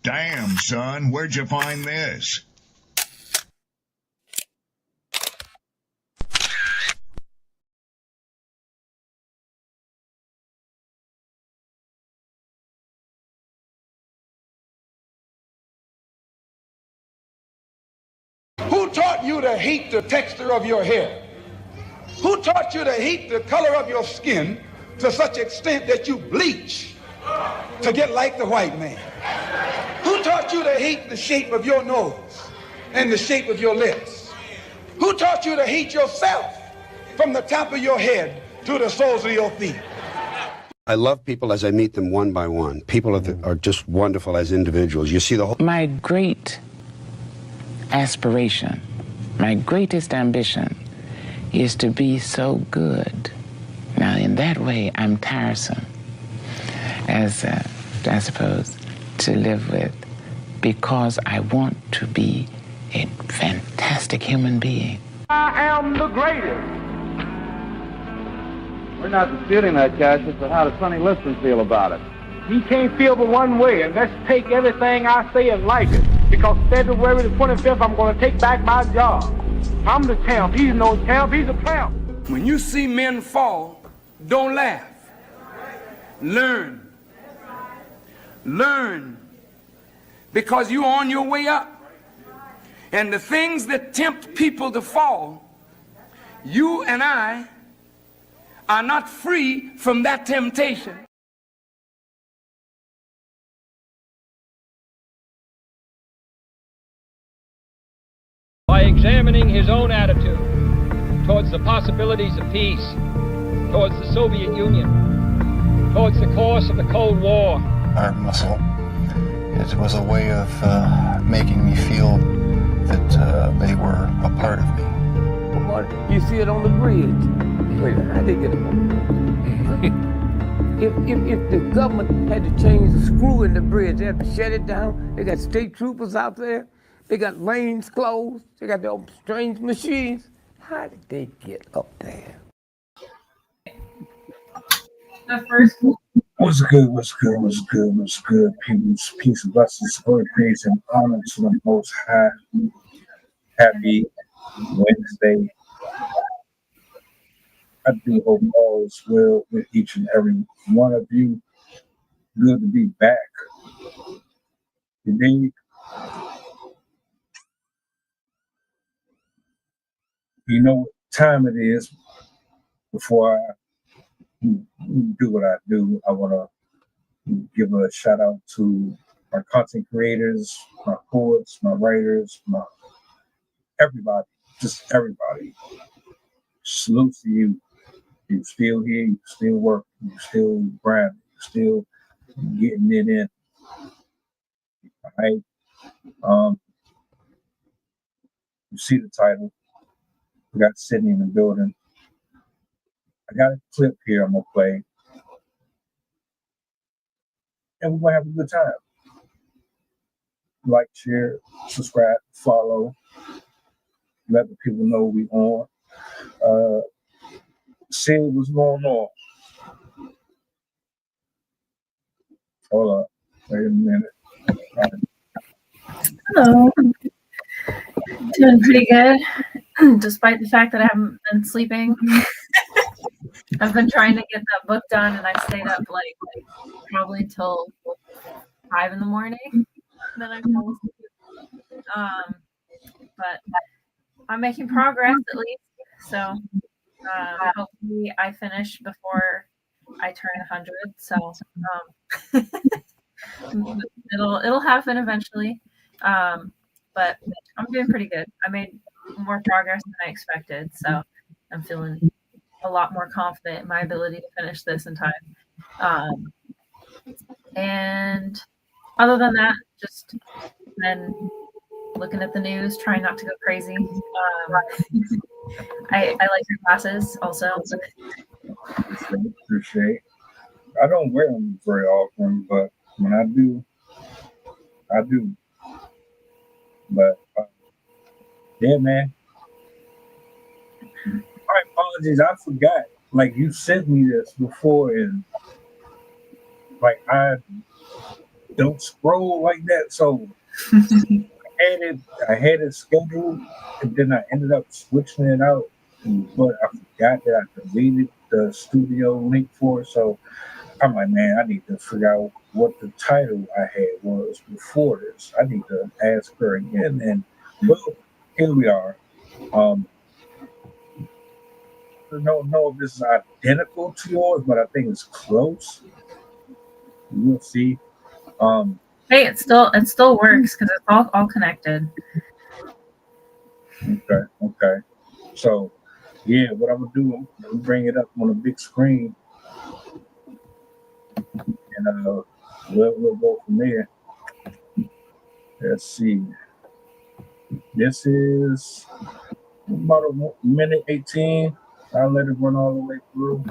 Damn, son, where'd you find this? Who taught you to hate the texture of your hair? Who taught you to hate the color of your skin to such extent that you bleach to get like the white man? Who taught you to hate the shape of your nose and the shape of your lips? Who taught you to hate yourself from the top of your head to the soles of your feet? I love people as I meet them one by one. People are just wonderful as individuals. You see the whole... My great aspiration, my greatest ambition is to be so good. Now, in that way, I'm tiresome, as I suppose, to live with, because I want to be a fantastic human being. I am the greatest. We're not disputing that, Cash. It's how does Sonny Liston feel about it? He can't feel but one way, and let's take everything I say and like it. Because February the 25th, I'm going to take back my job. I'm the champ. He's no champ. He's a tramp. When you see men fall, don't laugh. Learn. Learn. Because you're on your way up. And the things that tempt people to fall, you and I are not free from that temptation. By examining his own attitude towards the possibilities of peace, towards the Soviet Union, towards the course of the Cold War. Art muscle. It was a way of making me feel that they were a part of me. You see it on the bridge. Wait a minute, I didn't get it. If the government had to change the screw in the bridge, they had to shut it down. They got state troopers out there. They got lanes closed. They got their strange machines. How did they get up there? The first. What's good? People's peace and blessings, glory, praise, and honor to the Most High. Happy Wednesday. I do hope all is well with each and every one of you. Good to be back. Indeed. You know what time it is. Before I do what I do, I want to give a shout out to my content creators, my poets, my writers, everybody, just everybody. Salute to you. You're still here, you still work, you're still grinding, you're still getting it in. All right. You see the title. We got Sydney in the building. I got a clip here I'm gonna play. And we're gonna have a good time. Like, share, subscribe, follow. Let the people know we on. See what's going on. Hold up. Wait a minute. Hello. Doing pretty good, despite the fact that I haven't been sleeping. I've been trying to get that book done, and I've stayed up like probably till 5 in the morning. Then I fall asleep. But I'm making progress at least. So hopefully I finish before I turn 100. So it'll happen eventually. But I'm doing pretty good. I made more progress than I expected, so I'm feeling a lot more confident in my ability to finish this in time. And other than that, just been looking at the news, trying not to go crazy. I like your glasses also. Appreciate. I don't wear them very often, but when I do, I do. But yeah, man. My apologies, I forgot. Like, you sent me this before, and like I don't scroll like that. So I had it scheduled, and then I ended up switching it out. But I forgot that I deleted the studio link for it. So I'm like, man, I need to figure out what the title I had was before this. I need to ask her again. And well, here we are. I don't know if this is identical to yours, but I think it's close. We'll see. Hey, it still works because it's all connected. Okay. So yeah, what I'm gonna do, I'm gonna bring it up on a big screen, and we'll go from there. Let's see. This is about a minute 18. I'll let it run all the way through.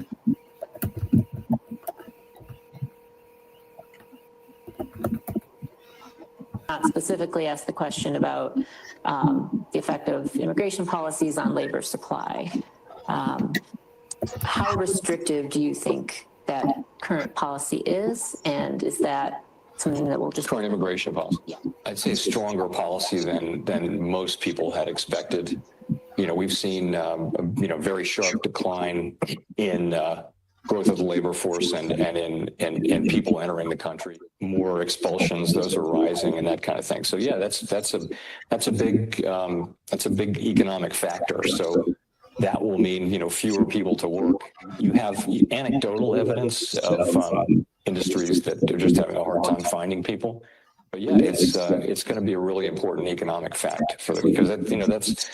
Specifically asked the question about the effect of immigration policies on labor supply. How restrictive do you think that current policy is, and is that something that will just... Current immigration policy? Yeah. I'd say stronger policy than most people had expected. You know, we've seen, very sharp decline in growth of the labor force and in people entering the country. More expulsions, those are rising, and that kind of thing. So yeah, that's a big economic factor. So that will mean fewer people to work. You have anecdotal evidence of industries that are just having a hard time finding people. But yeah, it's going to be a really important economic fact for them, because that's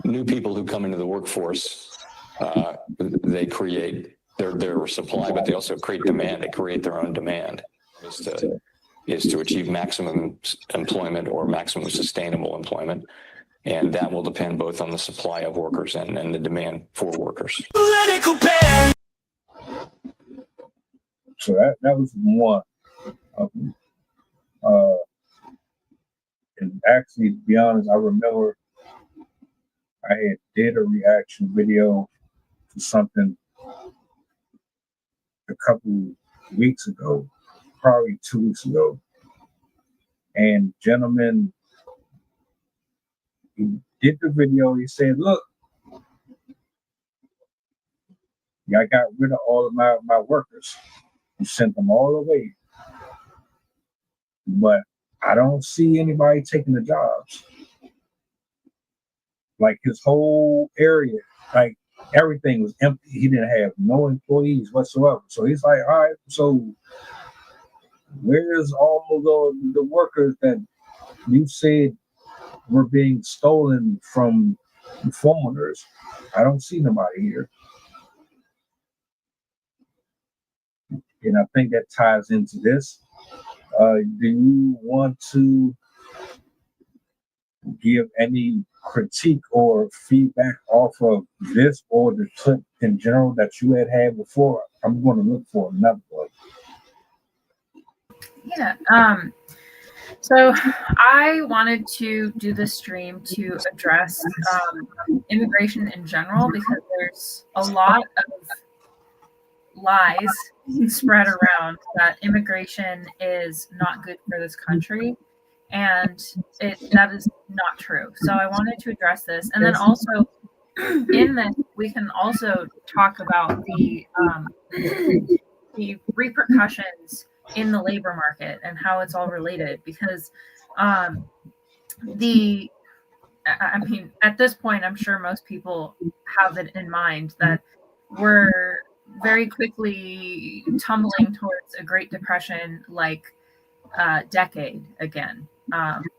new people who come into the workforce. They create their supply, but they also create demand. They create their own demand. Is to achieve maximum employment or maximum sustainable employment. And that will depend both on the supply of workers and the demand for workers. So that was one of them. And actually, to be honest, I remember I did a reaction video to something a couple weeks ago, probably 2 weeks ago. And gentleman, he did the video. He said, look, I got rid of all of my workers. You sent them all away. But I don't see anybody taking the jobs. Like his whole area, like everything was empty. He didn't have no employees whatsoever. So he's like, all right, so where's all of the workers that you said were being stolen from foreigners? I don't see nobody here. And I think that ties into this. Do you want to give any critique or feedback off of this or the clip in general that you had before? I'm going to look for another one. Yeah. So I wanted to do this stream to address immigration in general, because there's a lot of lies spread around that immigration is not good for this country, and that is not true. So I wanted to address this, and then also in this we can also talk about the repercussions in the labor market and how it's all related, because at this point, I'm sure most people have it in mind that we're very quickly tumbling towards a Great Depression like decade again,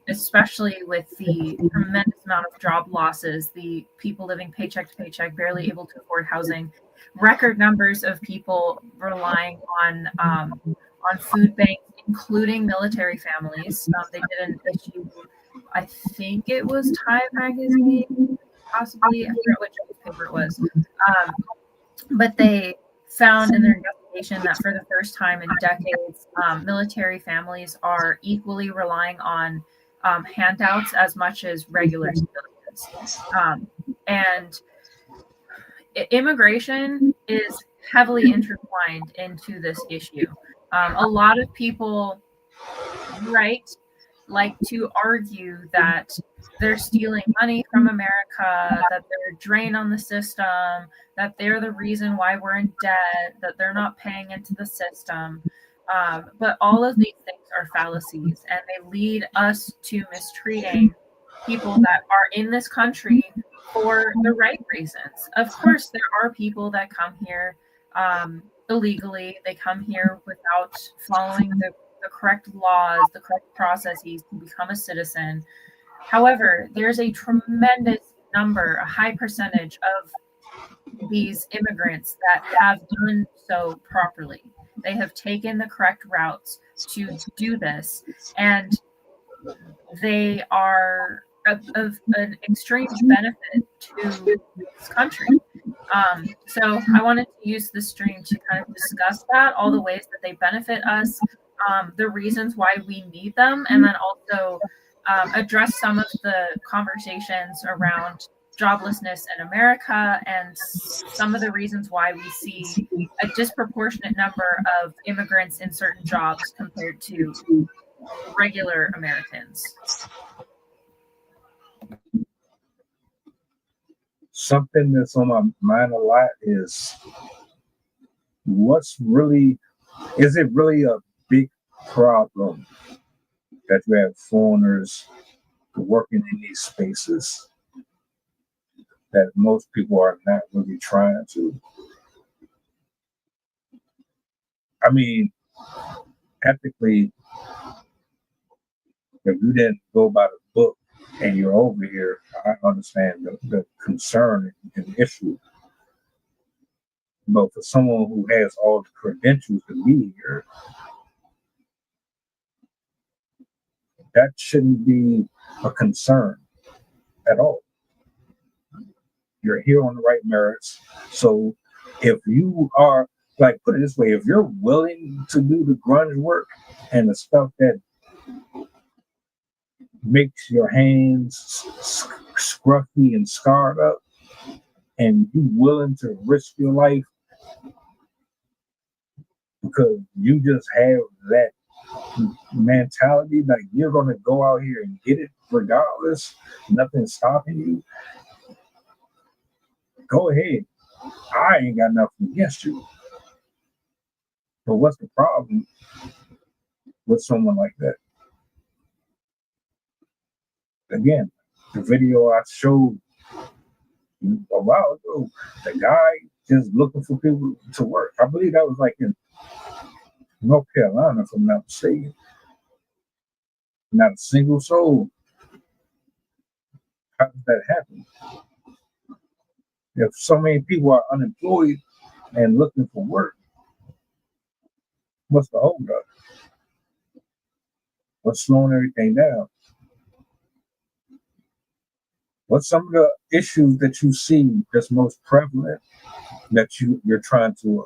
especially with the tremendous amount of job losses, the people living paycheck to paycheck, barely able to afford housing, record numbers of people relying on food banks, including military families. They did an issue, I think it was Time magazine, possibly, I forget which newspaper it was, but they found in their investigation that for the first time in decades, military families are equally relying on handouts as much as regular civilians. And immigration is heavily intertwined into this issue. A lot of people right, like to argue that they're stealing money from America, that they're a drain on the system, that they're the reason why we're in debt, that they're not paying into the system. But all of these things are fallacies, and they lead us to mistreating people that are in this country for the right reasons. Of course, there are people that come here illegally. They come here without following the correct laws, the correct processes to become a citizen. However, there's a tremendous number, a high percentage of these immigrants that have done so properly. They have taken the correct routes to do this, and they are of an extreme benefit to this country. So I wanted to use this stream to kind of discuss that, all the ways that they benefit us, the reasons why we need them, and then also address some of the conversations around joblessness in America and some of the reasons why we see a disproportionate number of immigrants in certain jobs compared to regular Americans. Something that's on my mind a lot is is it really a big problem that you have foreigners working in these spaces that most people are not really trying to? I mean, ethically, if you didn't go by the book and you're over here, I understand the concern and the issue. But for someone who has all the credentials to be here, that shouldn't be a concern at all. You're here on the right merits. So if you are, like, put it this way, if you're willing to do the grunge work and the stuff that makes your hands scruffy and scarred up, and you willing to risk your life because you just have that mentality, like you're going to go out here and get it regardless, nothing's stopping you, go ahead. I ain't got nothing against you. But what's the problem with someone like that? Again, the video I showed a while ago, the guy just looking for people to work. I believe that was like in North Carolina, if I'm not mistaken. Not a single soul. How does that happen? If so many people are unemployed and looking for work, what's the holdup? What's slowing everything down? What's some of the issues that you see that's most prevalent that you're trying to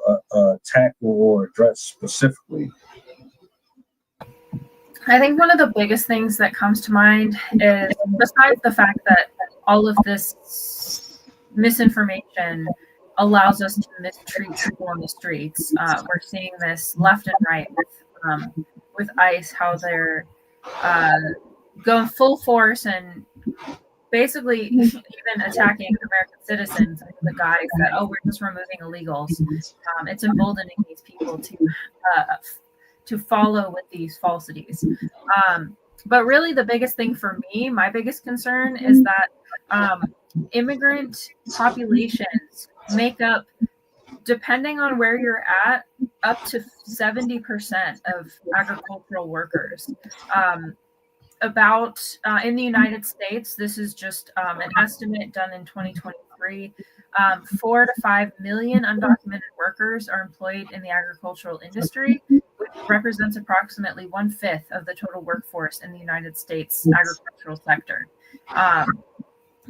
tackle or address specifically? I think one of the biggest things that comes to mind is, besides the fact that all of this misinformation allows us to mistreat people on the streets, we're seeing this left and right with ICE, how they're going full force and basically even attacking American citizens under the guise that, oh, we're just removing illegals. It's emboldening these people to follow with these falsities. But really the biggest thing for me, my biggest concern is that immigrant populations make up, depending on where you're at, up to 70% of agricultural workers. In the United States, this is just an estimate done in 2023, 4 to 5 million undocumented workers are employed in the agricultural industry, which represents approximately 1/5 of the total workforce in the United States agricultural sector.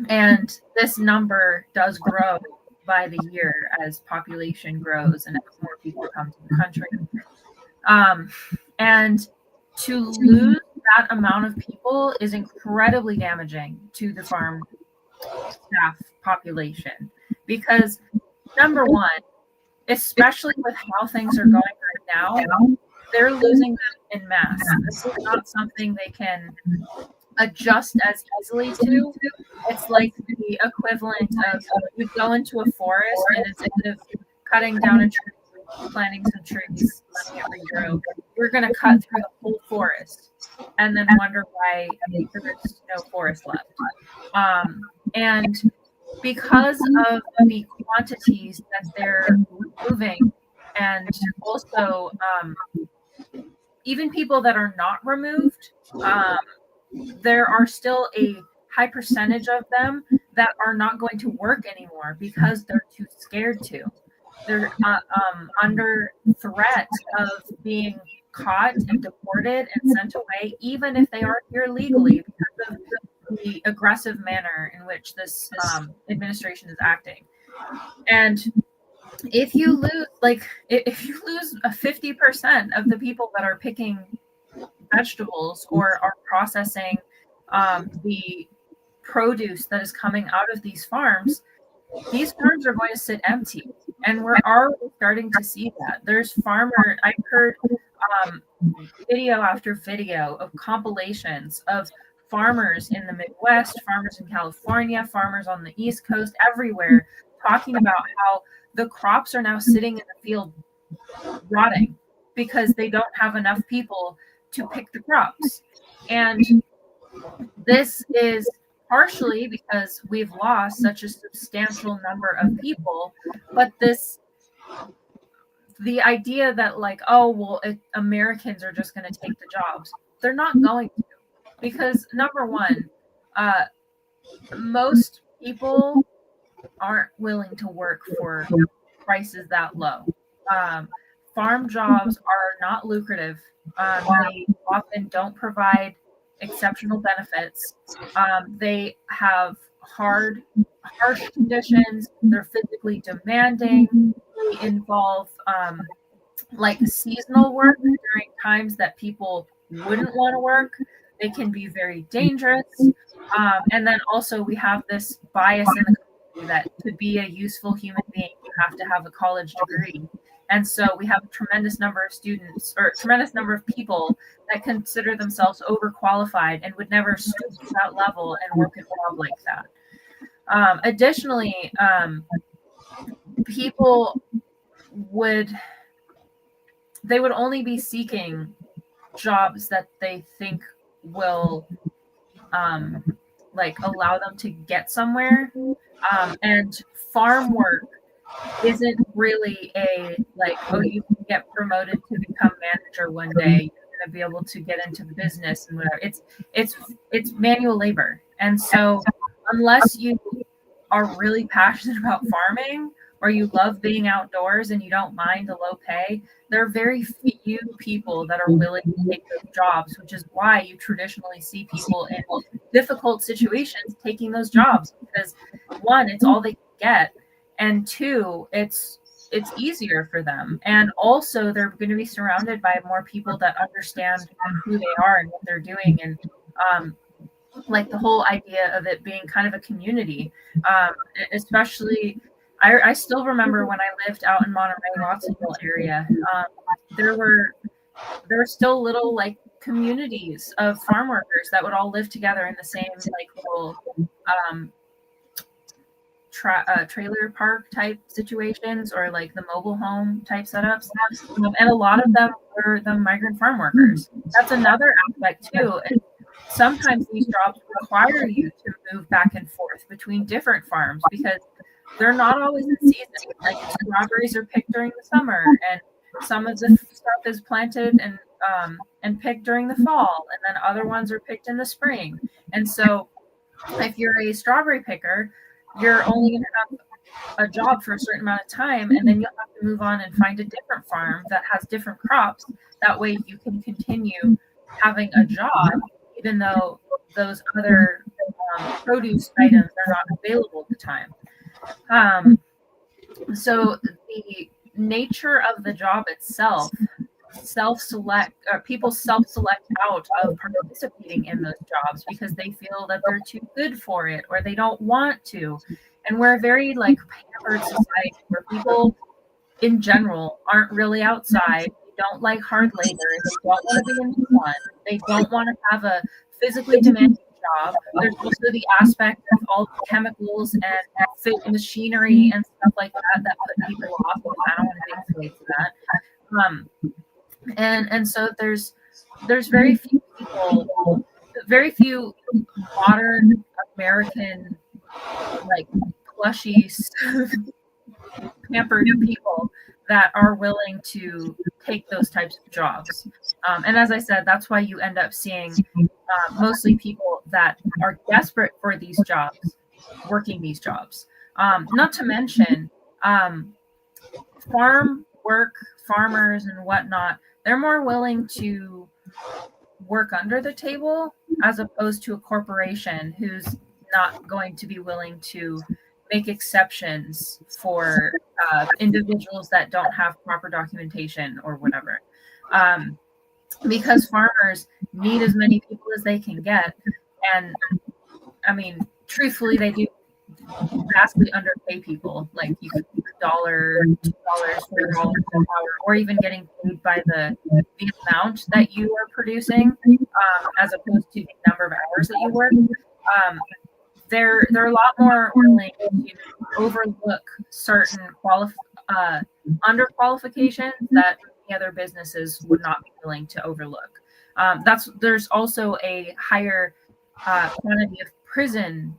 And this number does grow by the year as population grows and as more people come to the country. And to lose that amount of people is incredibly damaging to the farm staff population, because number one, especially with how things are going right now, they're losing them in mass. This is not something they can adjust as easily to. It's like the equivalent of you go into a forest and instead of cutting down a tree, planting some trees, letting it regrow, you're going to cut through the whole forest and then wonder why there's no forest left. And because of the quantities that they're removing, and also even people that are not removed, there are still a high percentage of them that are not going to work anymore because they're too scared to. They're under threat of being caught and deported and sent away, even if they are here legally, because of the aggressive manner in which this administration is acting. And if you lose, if you lose 50% of the people that are picking vegetables or are processing the produce that is coming out of these farms are going to sit empty. And we're already starting to see that. There's I've heard video after video of compilations of farmers in the Midwest, farmers in California, farmers on the East Coast, everywhere, talking about how the crops are now sitting in the field rotting because they don't have enough people to pick the crops. And this is partially because we've lost such a substantial number of people, but the idea that Americans are just going to take the jobs, they're not going to, because number one, most people aren't willing to work for prices that low. Farm jobs are not lucrative. They often don't provide exceptional benefits. They have harsh conditions. They're physically demanding. They involve seasonal work during times that people wouldn't want to work. They can be very dangerous. And then also we have this bias in the country that to be a useful human being, you have to have a college degree. And so we have a tremendous number of students or a tremendous number of people that consider themselves overqualified and would never stoop to that level and work a job like that. Additionally, people would only be seeking jobs that they think will allow them to get somewhere. And farm work isn't really you can get promoted to become manager one day, you're going to be able to get into the business and whatever. It's manual labor. And so unless you are really passionate about farming or you love being outdoors and you don't mind the low pay, there are very few people that are willing to take those jobs, which is why you traditionally see people in difficult situations taking those jobs, because one, it's all they can get, and two, it's easier for them. And also they're going to be surrounded by more people that understand who they are and what they're doing. And the whole idea of it being kind of a community, especially I still remember when I lived out in Monterey, Watsonville area, there were still little communities of farm workers that would all live together in the same little trailer park type situations, or the mobile home type setups. And a lot of them were the migrant farm workers. That's another aspect too. And sometimes these jobs require you to move back and forth between different farms because they're not always in season. Strawberries are picked during the summer, and some of the stuff is planted and picked during the fall, and then other ones are picked in the spring. And so if you're a strawberry picker, you're only going to have a job for a certain amount of time, and then you'll have to move on and find a different farm that has different crops. That way you can continue having a job, even though those other produce items are not available at the time. So the nature of the job itself, people self-select out of participating in those jobs because they feel that they're too good for it or they don't want to. And we're a very pampered society where people in general aren't really outside. They don't like hard labor. They don't want to be in the sun. They don't want to have a physically demanding job. There's also the aspect of all the chemicals and fit machinery and stuff like that put people off. I don't want to make space for that. And so there's very few people, very few modern American like plushy pampered people that are willing to take those types of jobs. And as I said, that's why you end up seeing mostly people that are desperate for these jobs, working these jobs. Not to mention farm work, farmers and whatnot, they're more willing to work under the table as opposed to a corporation who's not going to be willing to make exceptions for individuals that don't have proper documentation or whatever. Because farmers need as many people as they can get. And I mean, truthfully, they do vastly underpay people. Like you could $1, $2, $4 per hour, or even getting paid by the amount that you are producing, as opposed to the number of hours that you work. They're a lot more willing to overlook certain underqualifications that many other businesses would not be willing to overlook. There's also a higher quantity of prison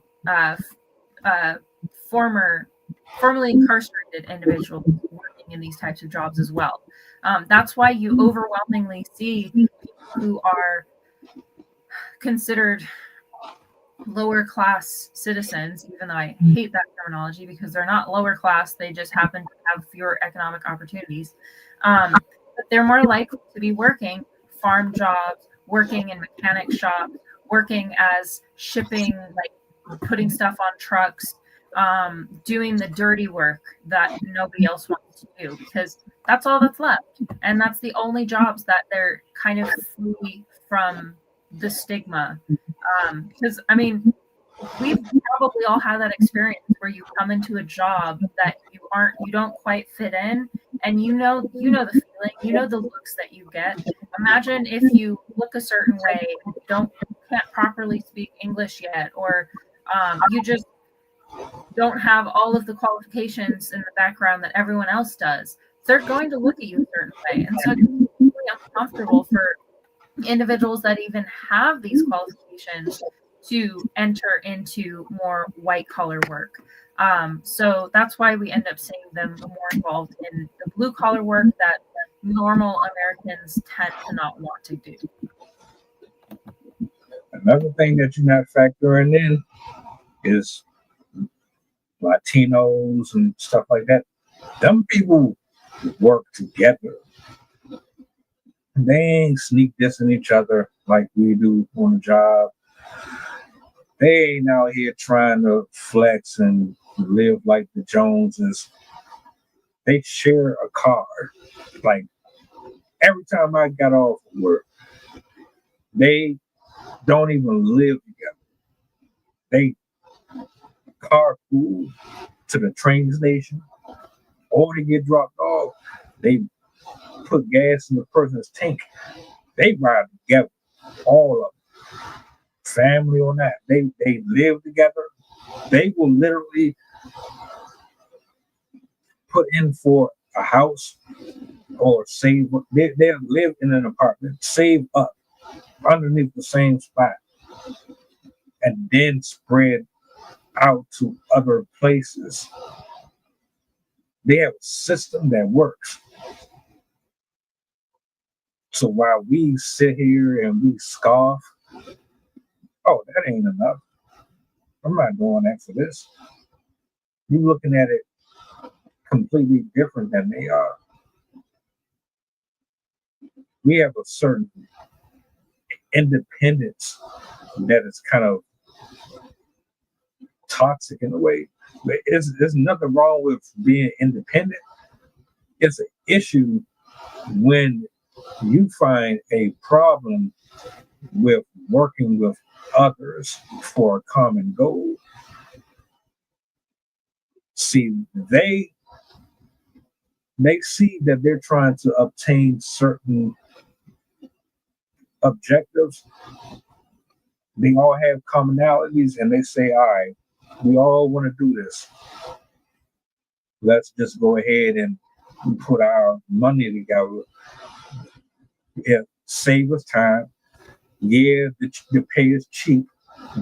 formerly incarcerated individuals working in these types of jobs as well. That's why you overwhelmingly see people who are considered lower class citizens, even though I hate that terminology because they're not lower class, they just happen to have fewer economic opportunities. But they're more likely to be working farm jobs, working in mechanic shops, working as shipping, like putting stuff on trucks, doing the dirty work that nobody else wants to do, because that's all that's left. And that's the only jobs that they're kind of free from the stigma. Because I mean, we've probably all had that experience where you come into a job that you don't quite fit in, and you know the feeling, you know the looks that you get. Imagine if you look a certain way, can't properly speak English yet, or you just don't have all of the qualifications in the background that everyone else does. They're going to look at you a certain way, and so it's really uncomfortable for individuals that even have these qualifications to enter into more white collar work. So that's why we end up seeing them more involved in the blue collar work that normal Americans tend to not want to do. Another thing that you're not factoring in is Latinos and stuff like that. Them people work together. They ain't sneak dissing each other like we do on the job. They ain't out here trying to flex and live like the Joneses. They share a car. Like every time I got off of work, they don't even live together. They carpool to the train station, or they get dropped off. They put gas in the person's tank. They ride together, all of them. Family or not, they live together. They will literally put in for a house or save. They'll live in an apartment, save up underneath the same spot, and then spread out to other places. They have a system that works. So while we sit here and we scoff, oh, that ain't enough. I'm not doing that for this. You're looking at it completely different than they are. We have a certain independence that is kind of toxic in a way. There's nothing wrong with being independent. It's an issue when you find a problem with working with others for a common goal. See, they they see that they're trying to obtain certain objectives. They all have commonalities, and they say, all right, we all want to do this. Let's just go ahead and put our money together. It save us time. Yeah, the pay is cheap,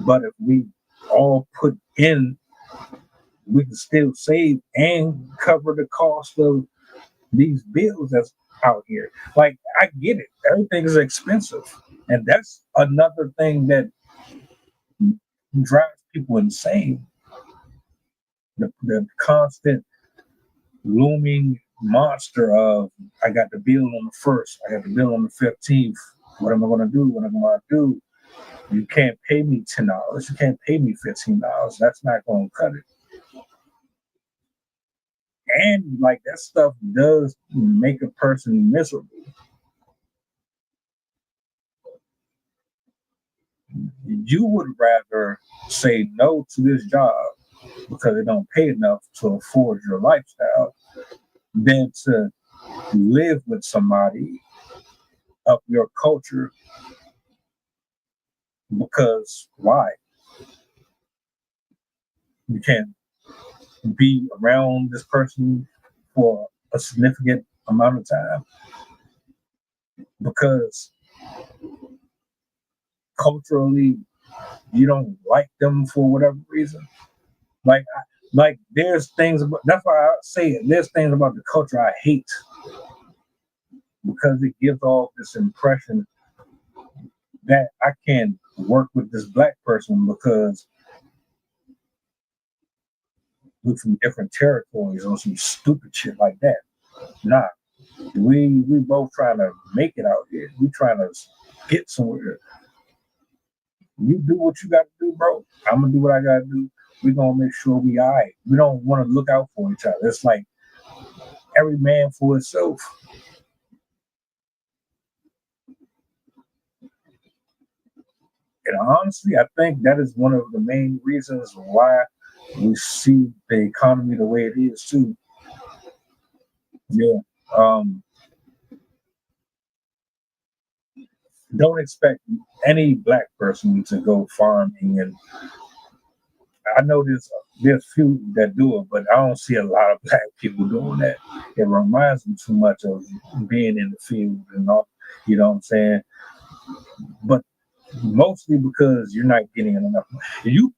but if we all put in, we can still save and cover the cost of these bills that's out here. Like, I get it. Everything is expensive. And that's another thing that drives people insane. The constant looming monster of, I got the bill on the 1st, I got the bill on the 15th. What am I going to do? What am I going to do? You can't pay me $10. You can't pay me $15. That's not going to cut it. And like, that stuff does make a person miserable. You would rather say no to this job because it don't pay enough to afford your lifestyle than to live with somebody of your culture. Because why? You can't be around this person for a significant amount of time because culturally you don't like them for whatever reason. Like there's things about, that's why I say it, there's things about the culture I hate because it gives off this impression that I can work with this black person because we're from different territories or some stupid shit like that. Nah, we both trying to make it out here. We trying to get somewhere. You do what you got to do, bro. I'm gonna do what I gotta do. We're gonna make sure we all right. We don't want to look out for each other. It's like every man for himself. And honestly, I think that is one of the main reasons why we see the economy the way it is too. Yeah. Don't expect any black person to go farming, and I know there's few that do it, but I don't see a lot of black people doing that. It reminds me too much of being in the field and all, you know what I'm saying? But mostly because you're not getting enough. You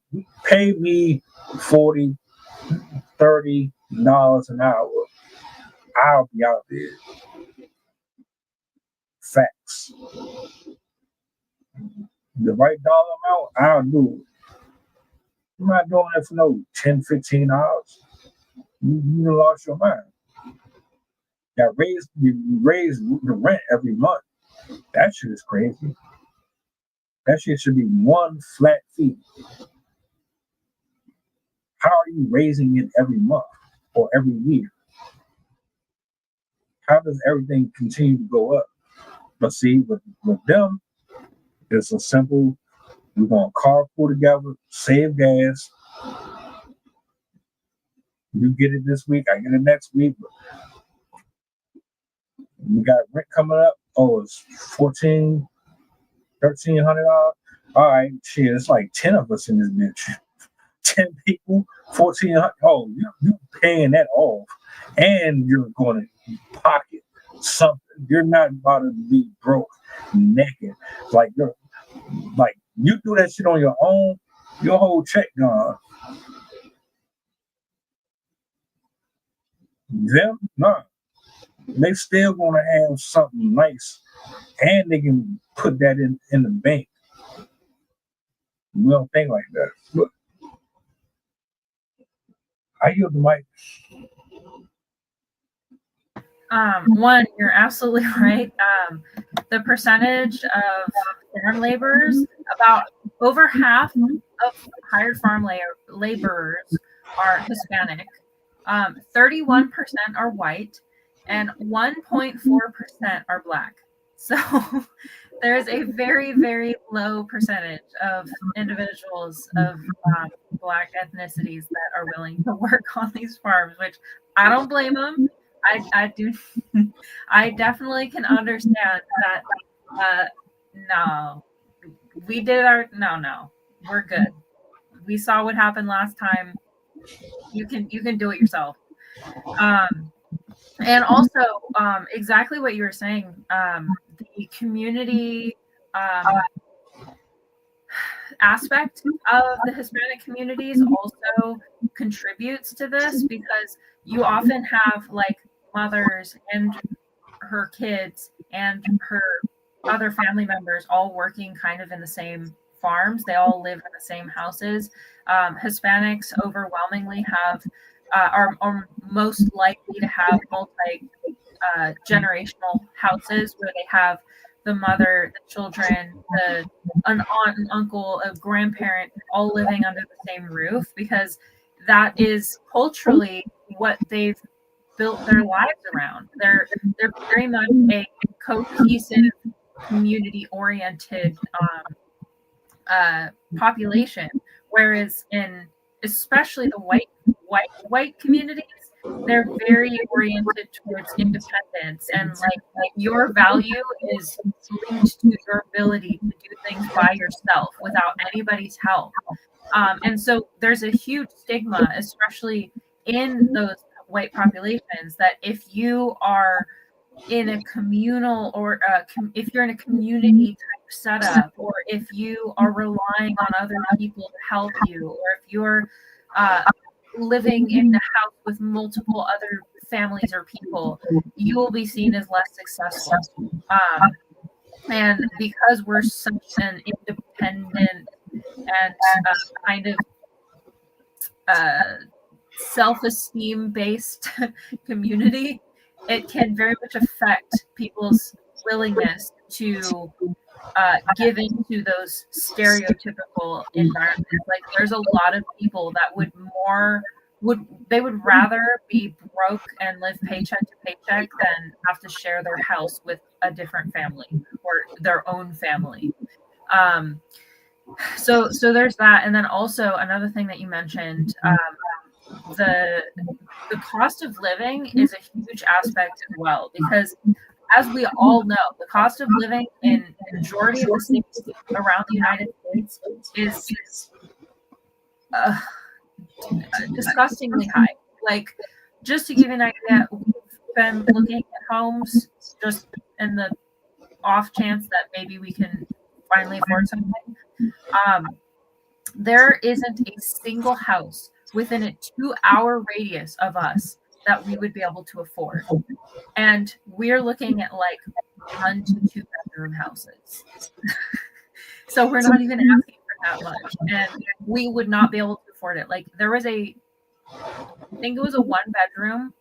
pay me $40, $30 an hour, I'll be out there. Facts. The right dollar amount, I'll do it. I'm not doing it for no $10, $15. You lost your mind. You raise the rent every month. That shit is crazy. That shit should be one flat fee. How are you raising it every month or every year? How does everything continue to go up? But see, with them, it's a simple, we're going to carpool together, save gas. You get it this week, I get it next week. We got rent coming up. Oh, it's $1,400, $1,300. All right, shit, it's like 10 of us in this bitch. 10 people, $1,400. Oh, you paying that off, and you're going to pocket something. You're not about to be broke naked. Like you do that shit on your own, your whole check gone. Them, nah. They still gonna have something nice, and they can put that in the bank. We don't think like that. Look, I yield the mic. One, you're absolutely right. The percentage of farm laborers, about over half of hired farm laborers are Hispanic. 31% are white, and 1.4% are black. So there's a very, very low percentage of individuals of black ethnicities that are willing to work on these farms, which I don't blame them. I do. I definitely can understand that. No, we did our no. We're good. We saw what happened last time. You can do it yourself. And also, exactly what you were saying. The community aspect of the Hispanic communities also contributes to this, because you often have like mothers and her kids and her other family members all working kind of in the same farms. They all live in the same houses. Hispanics overwhelmingly have are most likely to have multi generational houses where they have the mother, the children, an aunt, an uncle, a grandparent, all living under the same roof, because that is culturally what they've built their lives around. They're very much a cohesive, community-oriented population, whereas in especially the white communities, they're very oriented towards independence, and like your value is linked to your ability to do things by yourself without anybody's help. And so there's a huge stigma, especially in those white populations, that if you are in a communal or if you're in a community type setup, or if you are relying on other people to help you, or if you're living in a house with multiple other families or people, you will be seen as less successful. And because we're such an independent and kind of self-esteem based community, it can very much affect people's willingness to give into those stereotypical environments. Like there's a lot of people that would rather be broke and live paycheck to paycheck than have to share their house with a different family or their own family. So there's that. And then also another thing that you mentioned, the cost of living is a huge aspect as well, because as we all know, the cost of living in the majority of the states around the United States is disgustingly high. Like, just to give you an idea, we've been looking at homes just in the off chance that maybe we can finally afford something. There isn't a single house within a 2-hour radius of us that we would be able to afford. And we're looking at like 1 to 2 bedroom houses. So we're not even asking for that much. And we would not be able to afford it. Like there was I think it was a 1-bedroom,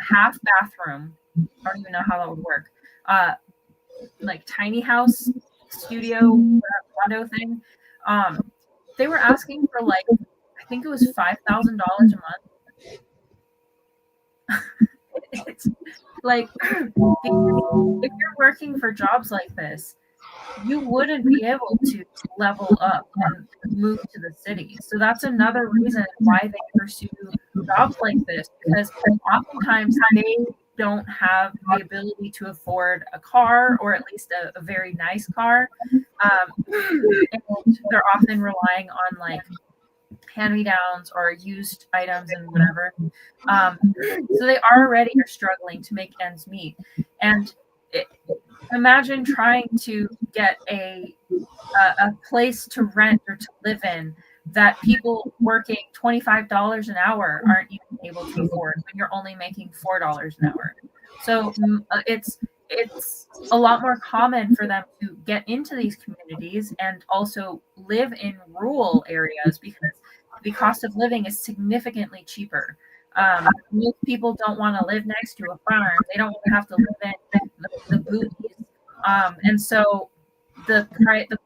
half bathroom. I don't even know how that would work. Like tiny house, studio, condo thing. They were asking for like, I think it was $5,000 a month. It's like, if you're working for jobs like this, you wouldn't be able to level up and move to the city. So that's another reason why they pursue jobs like this, because oftentimes they don't have the ability to afford a car, or at least a very nice car. And they're often relying on like hand-me-downs or used items and whatever. So they already are struggling to make ends meet. And imagine trying to get a place to rent or to live in that people working $25 an hour aren't even able to afford when you're only making $4 an hour. So it's a lot more common for them to get into these communities and also live in rural areas, because the cost of living is significantly cheaper. Most people don't want to live next to a farm. They don't want to have to live in the booties. And so the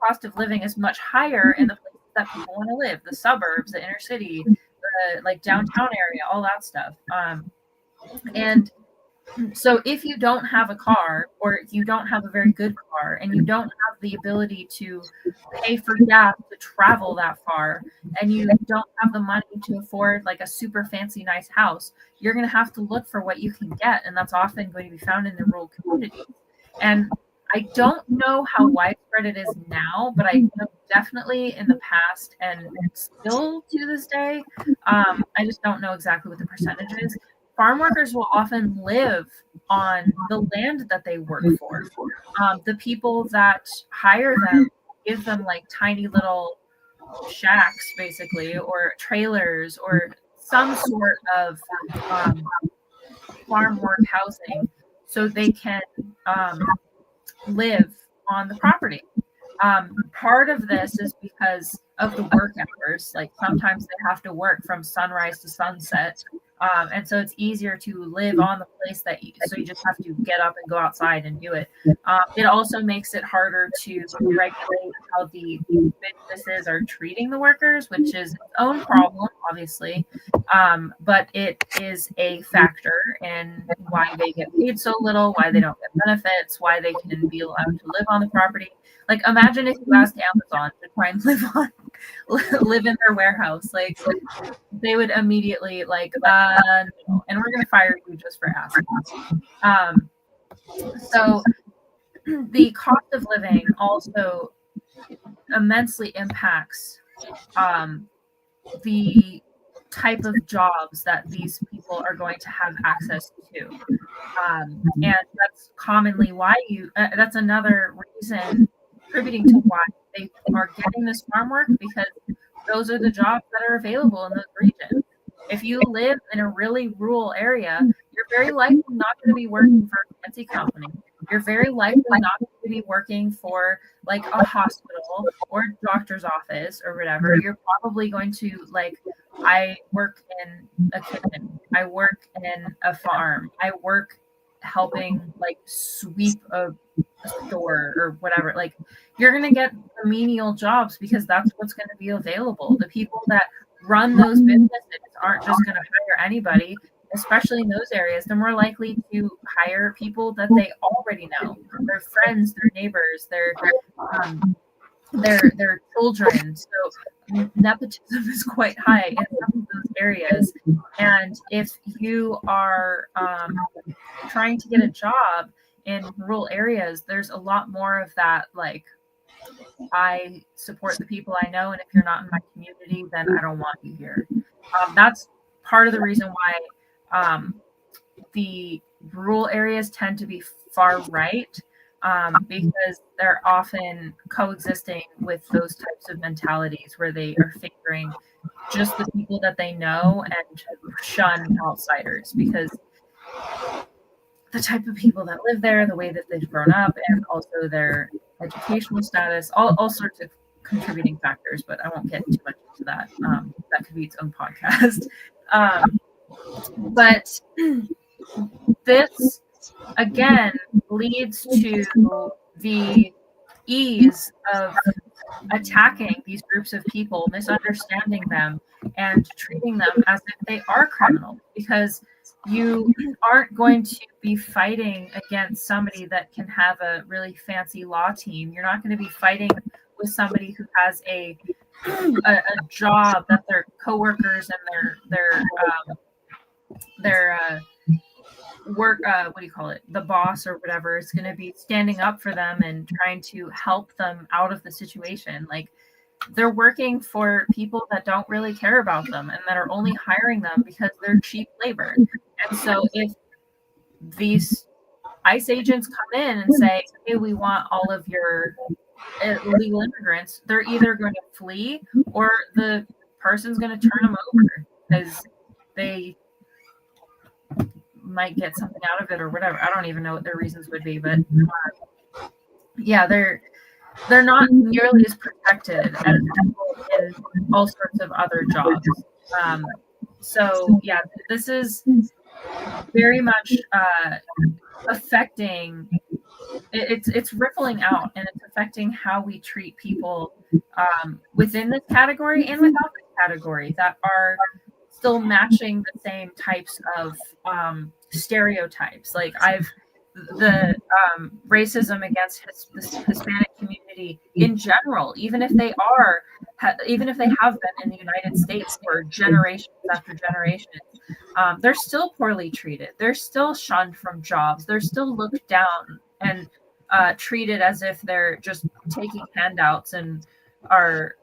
cost of living is much higher in the places that people want to live, the suburbs, the inner city, the like downtown area, all that stuff. And So if you don't have a car, or you don't have a very good car, and you don't have the ability to pay for gas to travel that far, and you don't have the money to afford like a super fancy nice house, you're going to have to look for what you can get, and that's often going to be found in the rural communities. And I don't know how widespread it is now, but I know definitely in the past, and still to this day, I just don't know exactly what the percentage is. Farm workers will often live on the land that they work for. The people that hire them give them like tiny little shacks, basically, or trailers, or some sort of farm work housing, so they can live on the property. Part of this is because of the work hours. Like sometimes they have to work from sunrise to sunset. And so it's easier to live on the place so you just have to get up and go outside and do it. It also makes it harder to regulate how the businesses are treating the workers, which is its own problem, obviously. But it is a factor in why they get paid so little, why they don't get benefits, why they can be allowed to live on the property. Like imagine if you asked Amazon to try and live in their warehouse, like they would immediately like, no, and we're gonna fire you just for asking. So the cost of living also immensely impacts the type of jobs that these people are going to have access to. And that's commonly why that's another reason contributing to why they are getting this farm work, because those are the jobs that are available in those regions. If you live in a really rural area, you're very likely not going to be working for a fancy company. You're very likely not going to be working for like a hospital or a doctor's office or whatever. You're probably going to I work in a kitchen. I work in a farm. I work helping sweep a store or whatever. Like you're going to get the menial jobs because that's what's going to be available. The people that run those businesses aren't just going to hire anybody, especially in those areas. They're more likely to hire people that they already know, their friends, their neighbors, their children. So nepotism is quite high in some of those areas. And if you are trying to get a job in rural areas, there's a lot more of that, like, I support the people I know, and if you're not in my community, then I don't want you here. That's part of the reason why the rural areas tend to be far right, because they're often coexisting with those types of mentalities where they are favoring just the people that they know and shun outsiders, because the type of people that live there, the way that they've grown up, and also their educational status, all sorts of contributing factors, but I won't get too much into that. That could be its own podcast. But this, again, leads to the ease of attacking these groups of people, misunderstanding them, and treating them as if they are criminals, because you aren't going to be fighting against somebody that can have a really fancy law team. You're not going to be fighting with somebody who has a job that their coworkers and their work, the boss or whatever, is going to be standing up for them and trying to help them out of the situation. Like, they're working for people that don't really care about them and that are only hiring them because they're cheap labor. And so if these ICE agents come in and say, hey, we want all of your illegal immigrants, they're either going to flee or the person's going to turn them over because they might get something out of it or whatever. I don't even know what their reasons would be, but yeah, they're not nearly as protected as people in all sorts of other jobs. So yeah, this is very much affecting. It's rippling out, and it's affecting how we treat people within this category and without this category that are still matching the same types of stereotypes. Like the racism against the Hispanic community in general, even if they have been in the United States for generations after generations, they're still poorly treated. They're still shunned from jobs. They're still looked down and treated as if they're just taking handouts and are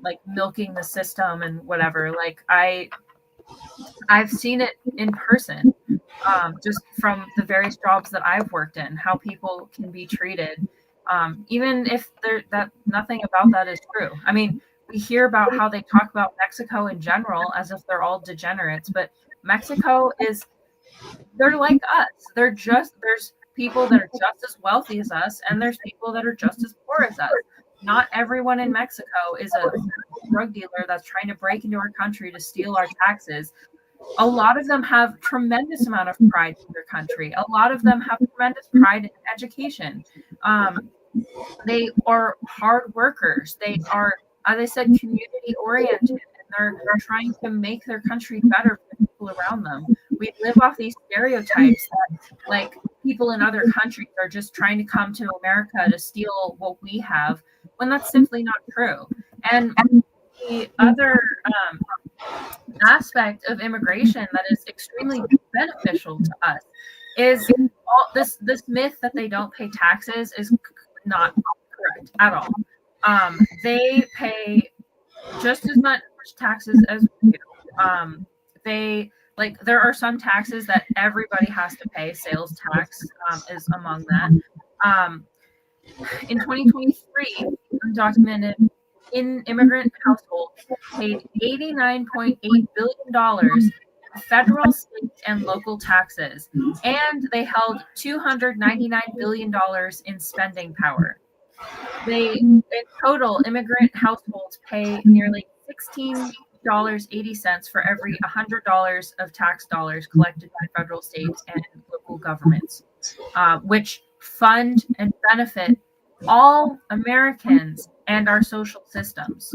like milking the system and whatever. Like I've seen it in person, just from the various jobs that I've worked in, how people can be treated, even if that nothing about that is true. I mean, we hear about how they talk about Mexico in general as if they're all degenerates, but Mexico they're like us. There's people that are just as wealthy as us, and there's people that are just as poor as us. Not everyone in Mexico is a drug dealer that's trying to break into our country to steal our taxes. A lot of them have tremendous amount of pride in their country. A lot of them have tremendous pride in education. They are hard workers. They are, as I said, community oriented, and they're trying to make their country better for the people around them. We live off these stereotypes that, like, people in other countries are just trying to come to America to steal what we have, when that's simply not true. And the other aspect of immigration that is extremely beneficial to us is all this myth that they don't pay taxes is not correct at all. They pay just as much taxes as we do. There are some taxes that everybody has to pay. Sales tax is among that. In 2023, undocumented immigrant households paid $89.8 billion in federal, state, and local taxes, and they held $299 billion in spending power. In total, immigrant households pay nearly $16.80 for every $100 of tax dollars collected by federal, state, and local governments, which fund and benefit all Americans and our social systems.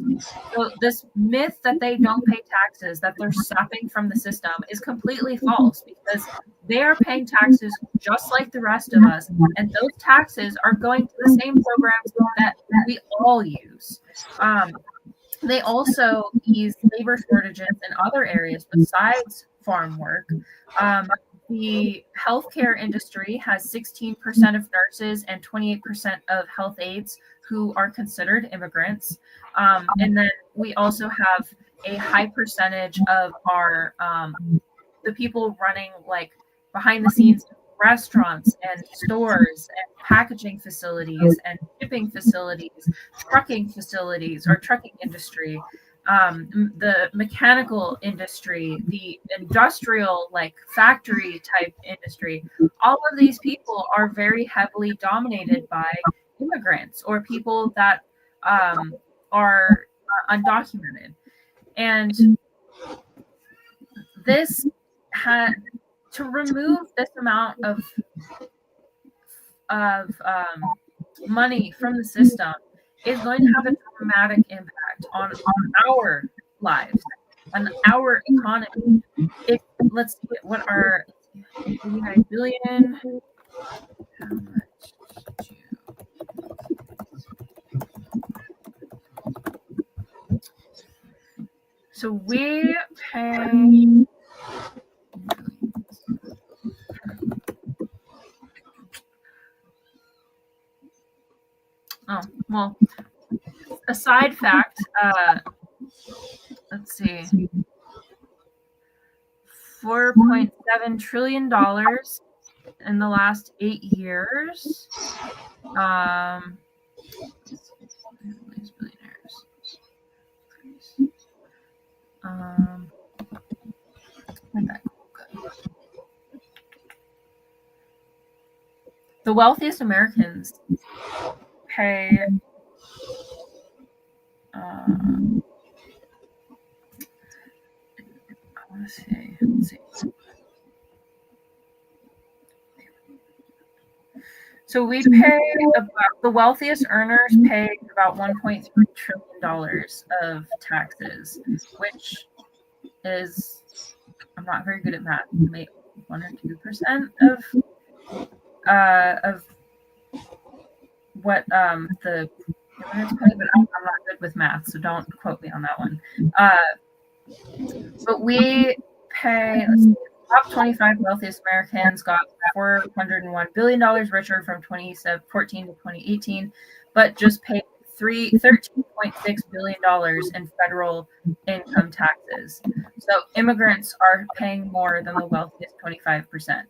So this myth that they don't pay taxes, that they're sapping from the system, is completely false, because they are paying taxes just like the rest of us, and those taxes are going to the same programs that we all use. They also ease labor shortages in other areas besides farm work. The healthcare industry has 16% of nurses and 28% of health aides who are considered immigrants. And then we also have a high percentage of our the people running, like, behind the scenes restaurants and stores and packaging facilities and shipping facilities, trucking facilities, or trucking industry, the mechanical industry, the industrial, like, factory type industry. All of these people are very heavily dominated by immigrants or people that are undocumented. And this had to remove this amount of money from the system is going to have a dramatic impact on our lives, on our economy. Let's see, what are 89 billion? How much? So we pay. Oh, well, a side fact, let's see, $4.7 trillion in the last 8 years. The wealthiest Americans pay let's see. So we pay about, the wealthiest earners pay about $1.3 trillion of taxes, which is, I'm not very good at math. 1 or 2% of what the immigrants pay, but I'm not good with math, so don't quote me on that one. But we pay, let's see, top 25 wealthiest Americans got $401 billion richer from 2014 to 2018, but just paid $13.6 billion in federal income taxes. So immigrants are paying more than the wealthiest 25%.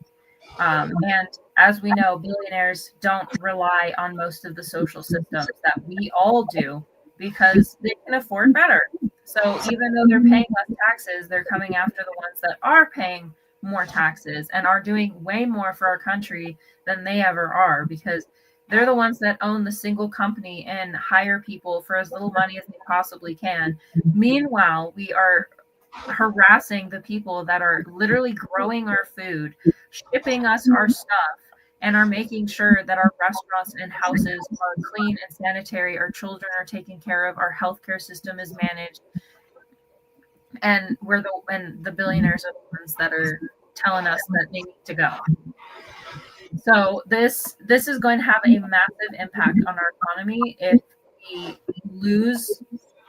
And as we know, billionaires don't rely on most of the social systems that we all do because they can afford better. So even though they're paying less taxes, they're coming after the ones that are paying more taxes and are doing way more for our country than they ever are, because they're the ones that own the single company and hire people for as little money as they possibly can. Meanwhile, we are harassing the people that are literally growing our food, shipping us our stuff, and are making sure that our restaurants and houses are clean and sanitary, our children are taken care of, our healthcare system is managed, and the billionaires are the ones that are telling us that they need to go. So this is going to have a massive impact on our economy if we lose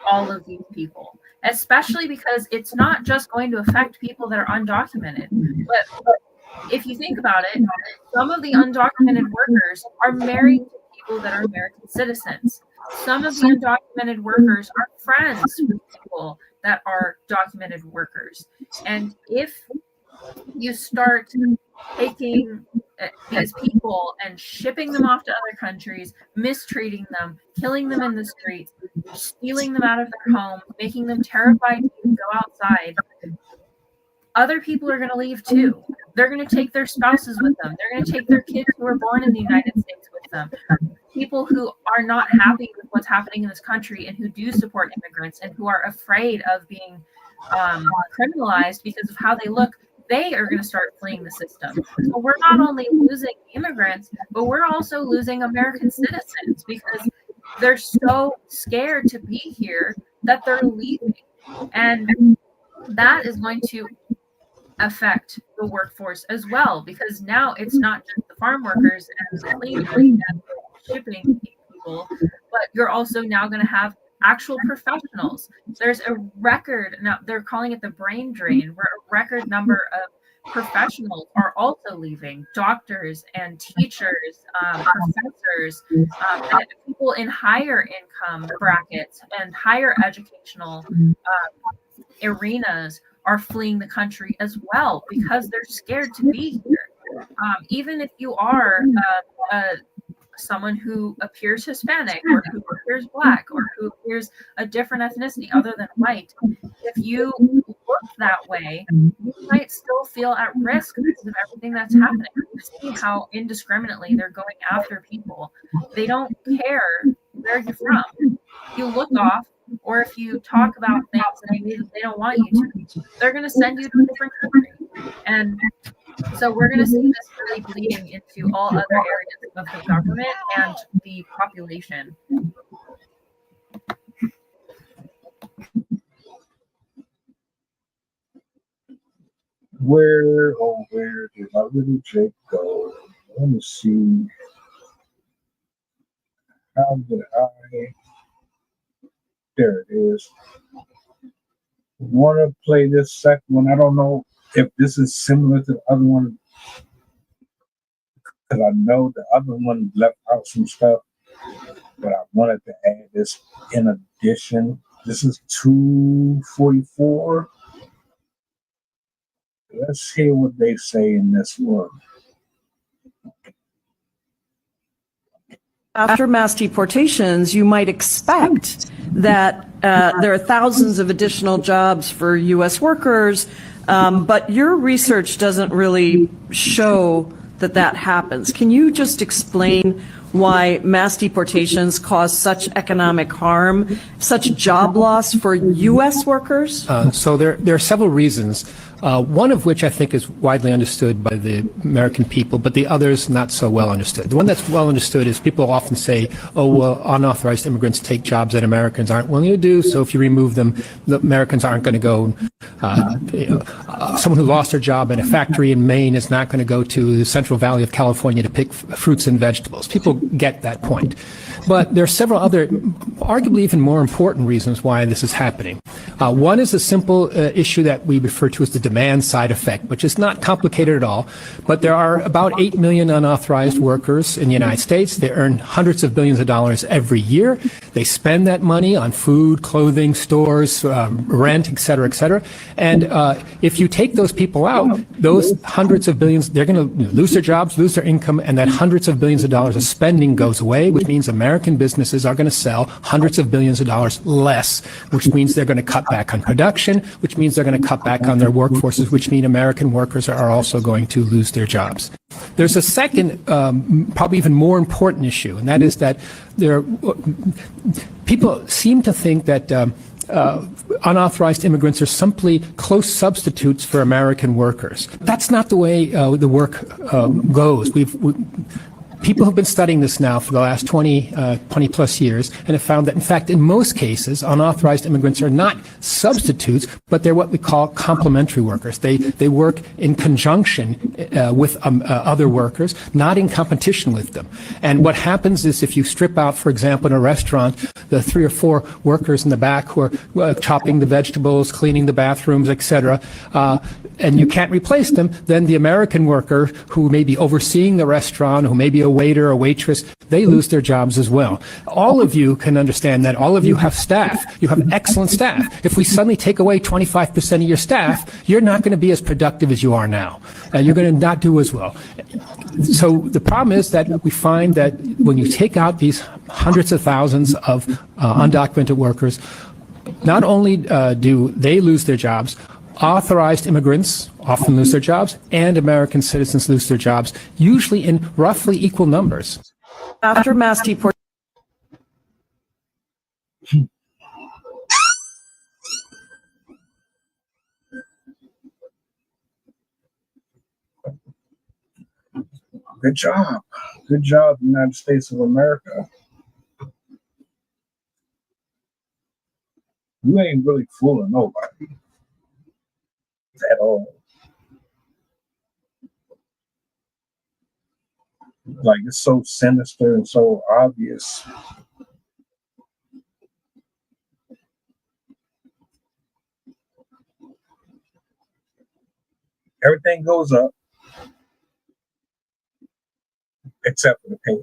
all of these people, especially because it's not just going to affect people that are undocumented. But if you think about it, some of the undocumented workers are married to people that are American citizens. Some of the undocumented workers are friends with people that are documented workers. And if you start taking these people and shipping them off to other countries, mistreating them, killing them in the streets, stealing them out of their home, making them terrified to even go outside, other people are going to leave too. They're going to take their spouses with them. They're going to take their kids who were born in the United States with them. People who are not happy with what's happening in this country and who do support immigrants and who are afraid of being criminalized because of how they look, they are going to start fleeing the system. So we're not only losing immigrants, but we're also losing American citizens because they're so scared to be here that they're leaving. And that is going to affect the workforce as well, because now it's not just the farm workers and the cleaners and shipping people, but you're also now going to have actual professionals. There's a record, now they're calling it the brain drain, where a record number of professionals are also leaving, doctors and teachers, professors, and people in higher income brackets and higher educational arenas are fleeing the country as well because they're scared to be here. Even if you are someone who appears Hispanic or who appears Black or who appears a different ethnicity other than white, if you look that way, you might still feel at risk because of everything that's happening. You see how indiscriminately they're going after people. They don't care where you're from. You look off, or if you talk about things that they don't want you to, they're going to send you to a different country. And so we're going to see this really bleeding into all other areas of the government and the population. Where did my little Jake go? Let me see. How did I? There it is. Want to play this second one? I don't know if this is similar to the other one, because I know the other one left out some stuff, but I wanted to add this in addition. This is 244. Let's hear what they say in this one. After mass deportations, you might expect that there are thousands of additional jobs for U.S. workers, but your research doesn't really show that that happens. Can you just explain why mass deportations cause such economic harm, such job loss for U.S. workers? So there are several reasons. one of which I think is widely understood by the American people, but the others not so well understood. The one that's well understood is people often say, oh, well, unauthorized immigrants take jobs that Americans aren't willing to do, so if you remove them, the Americans aren't going to go. Someone who lost their job in a factory in Maine is not going to go to the Central Valley of California to pick fruits and vegetables. People get that point. But there are several other, arguably even more important reasons why this is happening. One is a simple issue that we refer to as the demand side effect, which is not complicated at all. But there are about 8 million unauthorized workers in the United States. They earn hundreds of billions of dollars every year. They spend that money on food, clothing, stores, rent, et cetera, and if you take those people out, those hundreds of billions, they're going to lose their jobs, lose their income, and that hundreds of billions of dollars of spending goes away, which means American businesses are going to sell hundreds of billions of dollars less, which means they're going to cut back on production, which means they're going to cut back on their workforces, which mean American workers are also going to lose their jobs. There's a second, probably even more important issue, and that is that people seem to think that unauthorized immigrants are simply close substitutes for American workers. That's not the way the work goes. People have been studying this now for the last 20 plus years and have found that, in fact, in most cases, unauthorized immigrants are not substitutes, but they're what we call complementary workers. They work in conjunction with other workers, not in competition with them. And what happens is if you strip out, for example, in a restaurant, the 3 or 4 workers in the back who are chopping the vegetables, cleaning the bathrooms, etc., and you can't replace them, then the American worker who may be overseeing the restaurant, who may be a waiter or waitress, they lose their jobs as well. All of you can understand that. All of you have staff. You have excellent staff. If we suddenly take away 25% of your staff, you're not going to be as productive as you are now. You're going to not do as well. So the problem is that we find that when you take out these hundreds of thousands of undocumented workers, not only do they lose their jobs, authorized immigrants often lose their jobs, and American citizens lose their jobs, usually in roughly equal numbers. After mass deportation. Good job. Good job, United States of America. You ain't really fooling nobody at all. Like, it's so sinister and so obvious. Everything goes up except for the pay.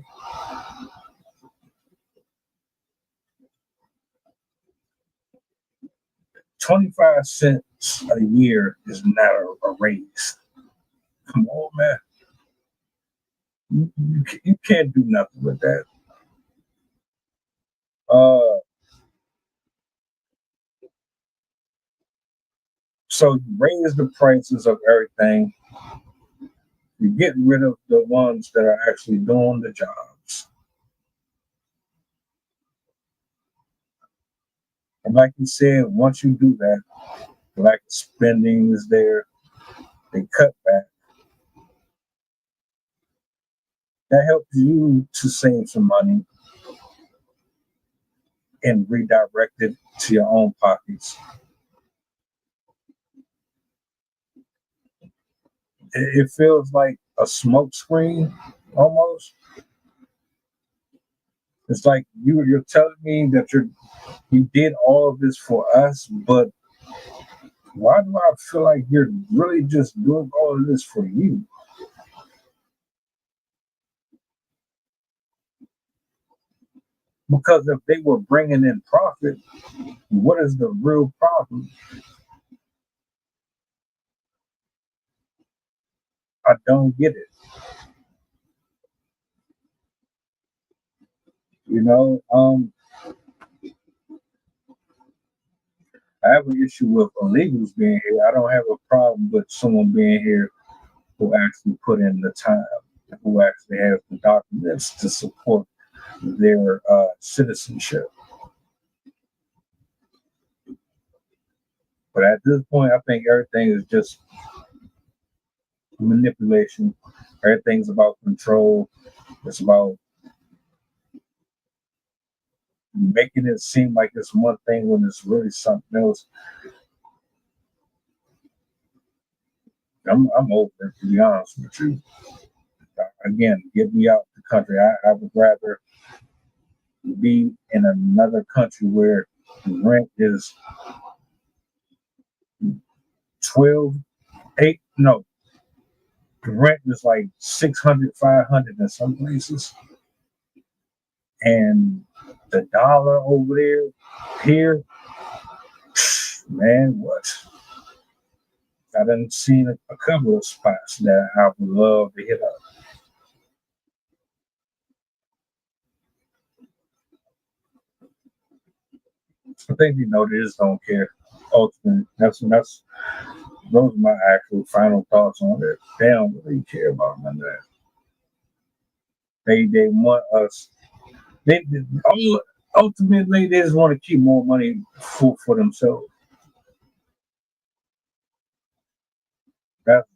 $0.25 a year is not a raise. Come on, man. You can't do nothing with that. So you raise the prices of everything. You get rid of the ones that are actually doing the jobs. And like you said, once you do that, like spending is there, they cut back. That helps you to save some money and redirect it to your own pockets. It feels like a smoke screen almost. It's like you're telling me that you did all of this for us, but why do I feel like you're really just doing all of this for you? Because if they were bringing in profit, what is the real problem? I don't get it. You know, I have an issue with illegals being here. I don't have a problem with someone being here who actually put in the time, who actually have the documents to support their citizenship. But at this point, I think everything is just manipulation. Everything's about control. It's about making it seem like it's one thing when it's really something else. I'm over it, to be honest with you. Again, get me out the country. I would rather be in another country where the rent is 8, no. The rent is like 600, 500 in some places. And the dollar over here, man, what? I done seen a couple of spots that I would love to hit up. I think they just don't care. Ultimately, those are my actual final thoughts on it. They don't really care about none of that. They want us. Ultimately, they just want to keep more money for themselves.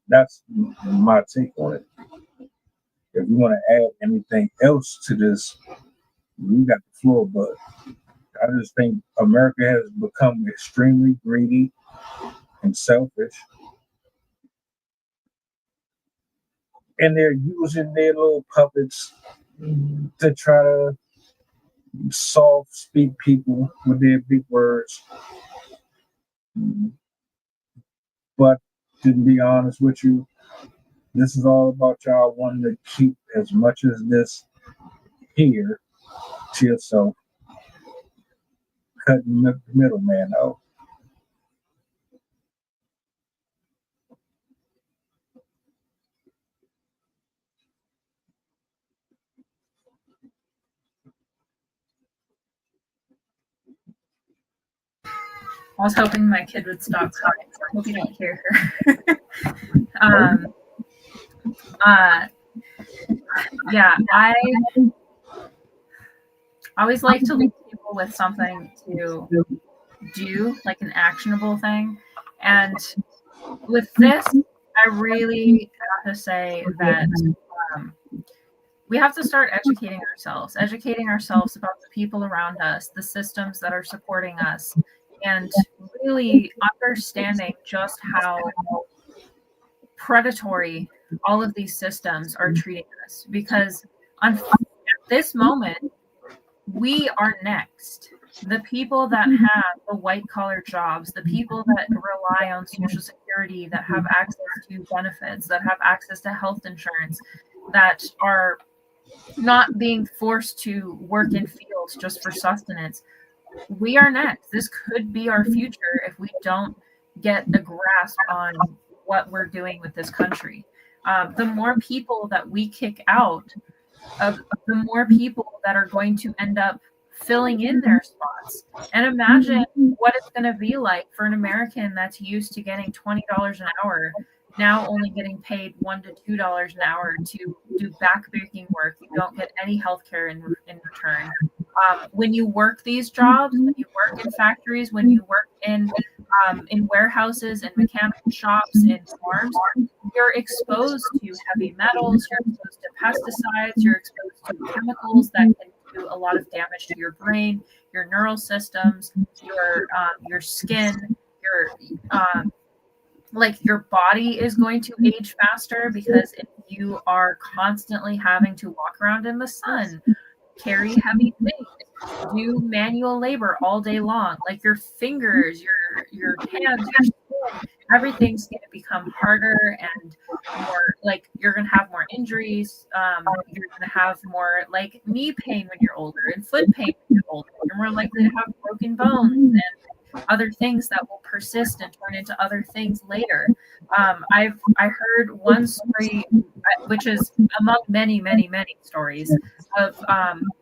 That's my take on it. If you want to add anything else to this, you got the floor. But I just think America has become extremely greedy and selfish. And they're using their little puppets to try to soft speak people with their big words. But to be honest with you, this is all about y'all wanting to keep as much as this here to yourself, cutting the middleman out. I was hoping my kid would stop crying, so I hope you don't hear her. Yeah, I always like to leave people with something to do, like an actionable thing. And with this, I really have to say that we have to start educating ourselves about the people around us, the systems that are supporting us, and really understanding just how predatory all of these systems are treating us. Because at this moment, we are next. The people that have the white collar jobs, the people that rely on Social Security, that have access to benefits, that have access to health insurance, that are not being forced to work in fields just for sustenance. We are next. This could be our future if we don't get a grasp on what we're doing with this country. The more people that we kick out, the more people that are going to end up filling in their spots. And imagine what it's going to be like for an American that's used to getting $20 an hour, now only getting paid $1 to $2 an hour to do backbreaking work. You don't get any health care in return. When you work these jobs, when you work in factories, when you work in warehouses and mechanical shops and farms, you're exposed to heavy metals, you're exposed to pesticides, you're exposed to chemicals that can do a lot of damage to your brain, your neural systems, your skin, your body is going to age faster, because if you are constantly having to walk around in the sun, carry heavy things, do manual labor all day long, like your fingers, your hands, your skin, everything's going to become harder and more, like, you're going to have more injuries. You're going to have more like knee pain when you're older and foot pain when you're older. You're more likely to have broken bones and other things that will persist and turn into other things later. I heard one story, which is among many stories, of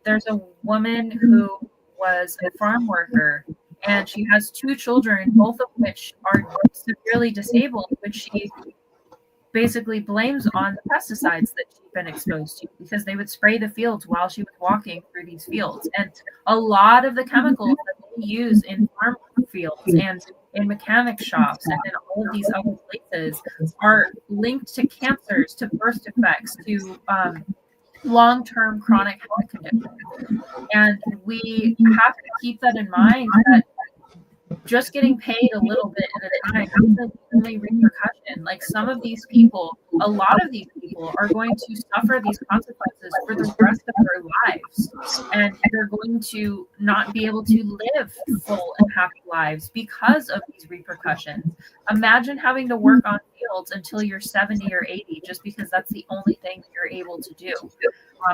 there's a woman who was a farm worker, and she has 2 children, both of which are severely disabled, which she basically blames on the pesticides that she'd been exposed to, because they would spray the fields while she was walking through these fields. And a lot of the chemicals that we use in fields and in mechanic shops and in all of these other places are linked to cancers, to birth defects, to long-term chronic health conditions. And we have to keep that in mind, that just getting paid a little bit at a time isn't the only repercussion. Like, some of these people, a lot of these people are going to suffer these consequences for the rest of their lives. And they're going to not be able to live full and happy lives because of these repercussions. Imagine having to work on fields until you're 70 or 80 just because that's the only thing that you're able to do.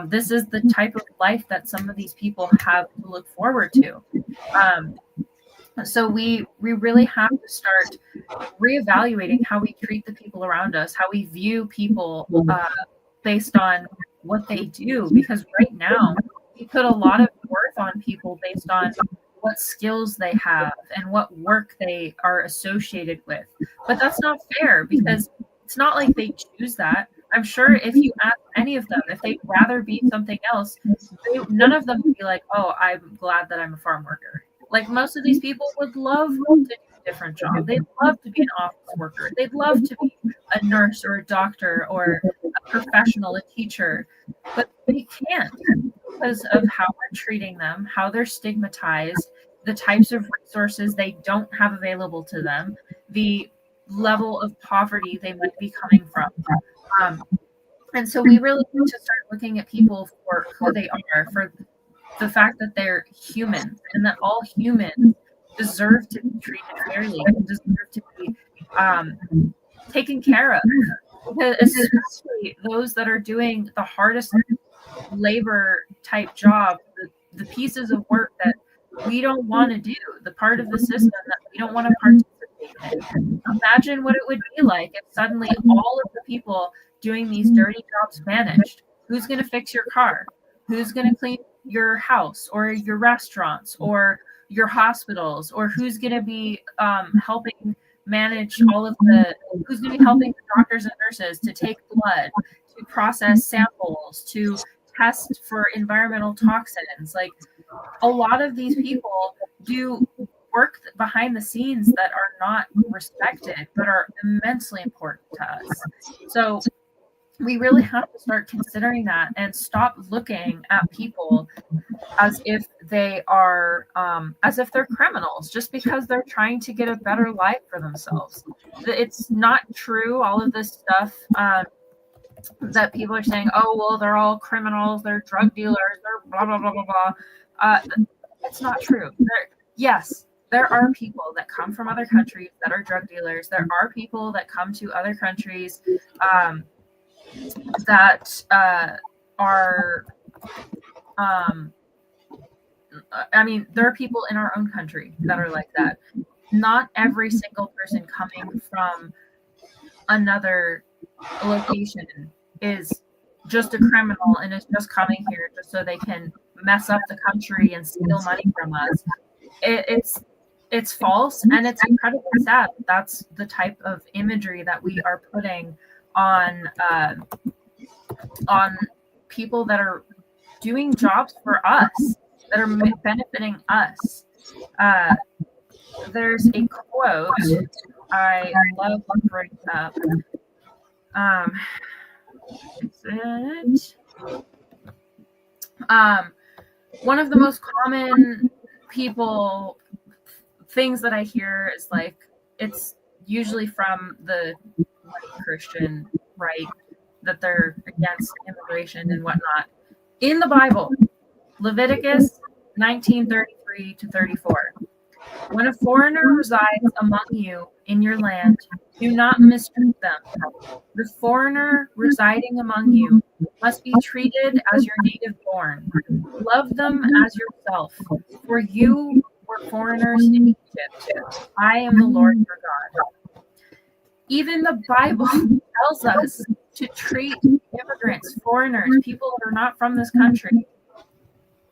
This is the type of life that some of these people have to look forward to. So we really have to start reevaluating how we treat the people around us, how we view people based on what they do. Because right now, we put a lot of worth on people based on what skills they have and what work they are associated with. But that's not fair, because it's not like they choose that. I'm sure if you ask any of them if they'd rather be something else, none of them would be like, oh, I'm glad that I'm a farm worker. Like, most of these people would love to do a different job. They'd love to be an office worker. They'd love to be a nurse or a doctor or a professional, a teacher. But they can't because of how we're treating them, how they're stigmatized, the types of resources they don't have available to them, the level of poverty they might be coming from. And so we really need to start looking at people for who they are, for the fact that they're human, and that all humans deserve to be treated fairly and deserve to be taken care of. Because especially those that are doing the hardest labor type job, the pieces of work that we don't want to do, the part of the system that we don't want to participate in. Imagine what it would be like if suddenly all of the people doing these dirty jobs vanished. Who's going to fix your car? Who's going to clean your house or your restaurants or your hospitals? Or who's going to be helping manage all of who's going to be helping the doctors and nurses to take blood, to process samples, to test for environmental toxins? Like, a lot of these people do work behind the scenes that are not respected, but are immensely important to us. So we really have to start considering that and stop looking at people as if they are, as if they're criminals just because they're trying to get a better life for themselves. It's not true. All of this stuff that people are saying, oh, well, they're all criminals, they're drug dealers, they're blah, blah, blah, blah, blah. It's not true. Yes, there are people that come from other countries that are drug dealers. There are people that come to other countries that are, I mean, there are people in our own country that are like that. Not every single person coming from another location is just a criminal and is just coming here just so they can mess up the country and steal money from us. It's false, and it's incredibly sad. That's the type of imagery that we are putting on people that are doing jobs for us, that are benefiting us. There's a quote I love to bring up. One of the most common things that I hear is like, it's usually from the Christian right, that they're against immigration and whatnot. In the Bible, Leviticus 19:33-34. When a foreigner resides among you in your land, do not mistreat them. The foreigner residing among you must be treated as your native born. Love them as yourself, for you were foreigners in Egypt. I am the Lord your God. Even the Bible tells us to treat immigrants, foreigners, people that are not from this country,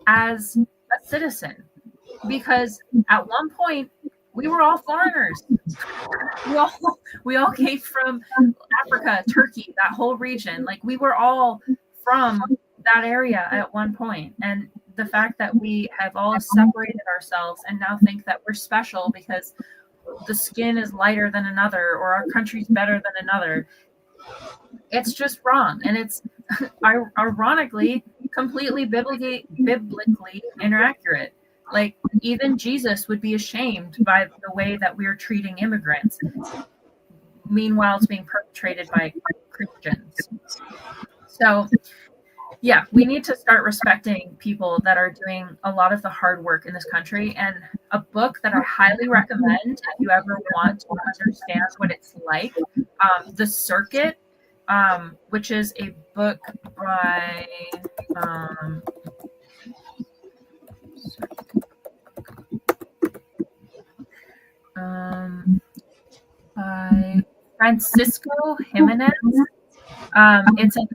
as a citizen. Because at one point, we were all foreigners. We all came from Africa, Turkey, that whole region. Like, we were all from that area at one point. And the fact that we have all separated ourselves and now think that we're special because the skin is lighter than another or our country's better than another, it's just wrong. And it's ironically completely biblically inaccurate. Like, even Jesus would be ashamed by the way that we're treating immigrants. Meanwhile, it's being perpetrated by Christians. So, yeah, we need to start respecting people that are doing a lot of the hard work in this country. And a book that I highly recommend if you ever want to understand what it's like, The Circuit, which is a book by by Francisco Jimenez. It's an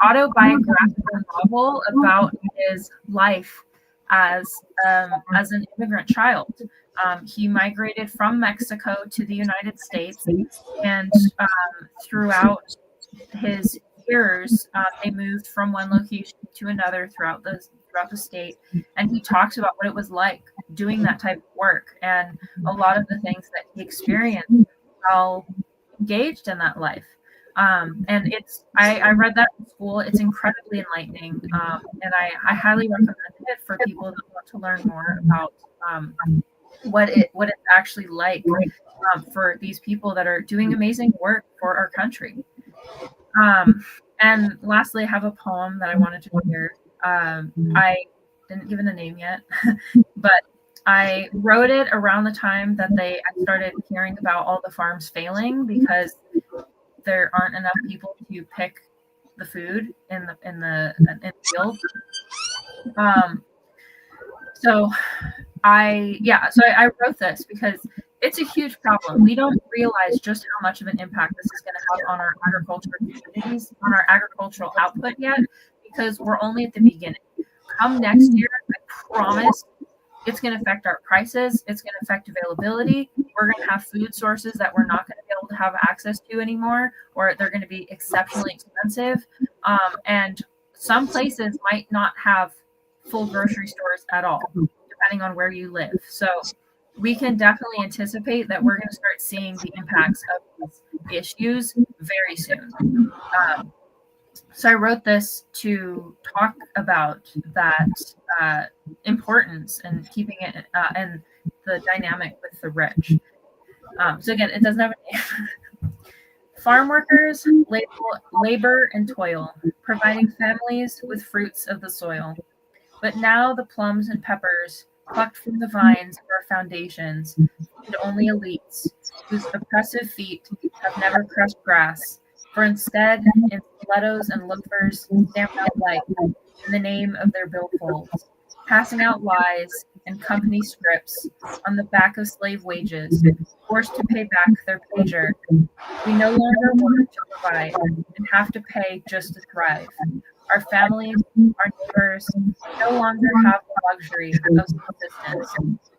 autobiographical novel about his life as an immigrant child. He migrated from Mexico to the United States, and throughout his years, they moved from one location to another throughout the state. And he talks about what it was like doing that type of work and a lot of the things that he experienced while engaged in that life. And I read that in school. It's incredibly enlightening. And I highly recommend it for people that want to learn more about what it's actually like for these people that are doing amazing work for our country. And lastly, I have a poem that I wanted to share. I didn't give it a name yet, but I wrote it around the time that I started hearing about all the farms failing because there aren't enough people to pick the food in the field. So I wrote this because it's a huge problem. We don't realize just how much of an impact this is going to have on our agricultural communities, on our agricultural output yet, because we're only at the beginning. Come next year, I promise it's going to affect our prices. It's going to affect availability. We're going to have food sources that we're not going to be able to have access to anymore, or they're going to be exceptionally expensive. And some places might not have full grocery stores at all, depending on where you live. So we can definitely anticipate that we're going to start seeing the impacts of these issues very soon. So I wrote this to talk about that importance and keeping it and the dynamic with the rich. So again, it doesn't have a name. Farm workers labor and toil, providing families with fruits of the soil. But now the plums and peppers plucked from the vines of our foundations feed only elites whose oppressive feet have never crushed grass. For instead, in stilettos and loafers, stamp out life in the name of their billfolds, passing out lies and company scripts on the back of slave wages, forced to pay back their pager. We no longer want to provide and have to pay just to thrive. Our families, our neighbors, no longer have the luxury of subsistence.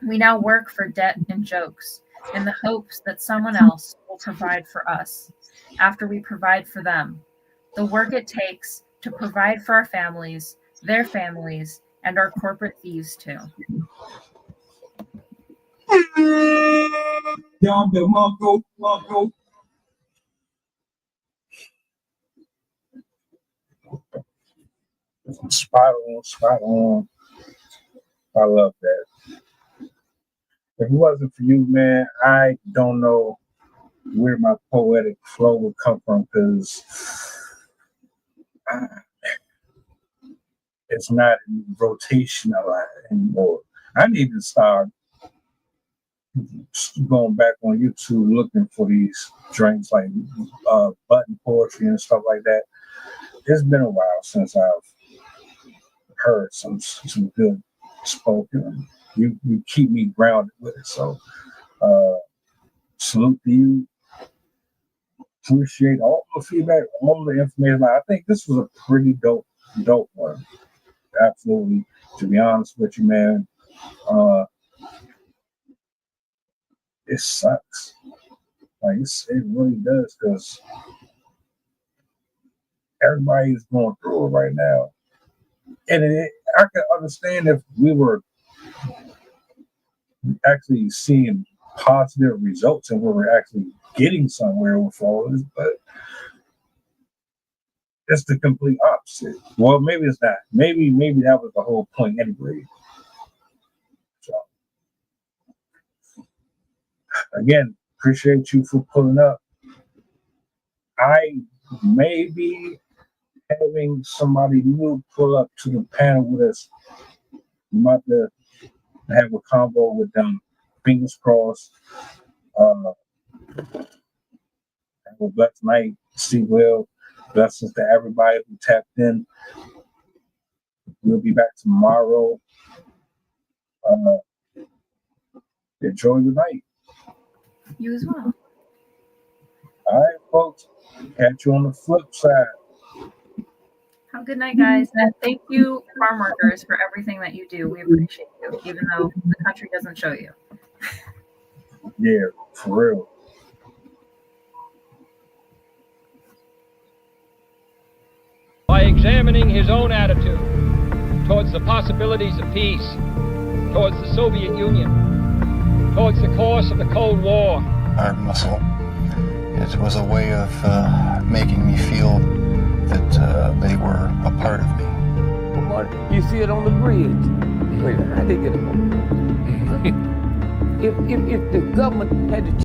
We now work for debt and jokes in the hopes that someone else will provide for us after we provide for them. The work it takes to provide for our families, their families, and our corporate thieves too. Spot on. I love that. If it wasn't for you, man, I don't know where my poetic flow would come from, because it's not in rotation a lot anymore. I need to start going back on YouTube looking for these drinks like button poetry and stuff like that. It's been a while since I've heard some good spoken. You keep me grounded with it. So salute to you. Appreciate all the feedback, all the information. I think this was a pretty dope one. Absolutely. To be honest with you, man, it sucks. Like it really does, because everybody is going through it right now. I can understand if we were actually seeing positive results and we were actually getting somewhere with all this, but it's the complete opposite. Well, maybe it's not. Maybe that was the whole point anyway. So, again, appreciate you for pulling up. I may be having somebody new pull up to the panel with us. We might have to have a combo with them. Fingers crossed. Have a blessed night. See Will. Blessings to everybody who tapped in. We'll be back tomorrow. Enjoy the night. You as well. All right, folks. Catch you on the flip side. Have a good night, guys. And thank you, farm workers, for everything that you do. We appreciate you, even though the country doesn't show you. Yeah, for real. By examining his own attitude towards the possibilities of peace, towards the Soviet Union, towards the course of the Cold War. Heart muscle. It was a way of making me feel that they were a part of me. You see it on the bridge. Wait, how they get it? If the government had to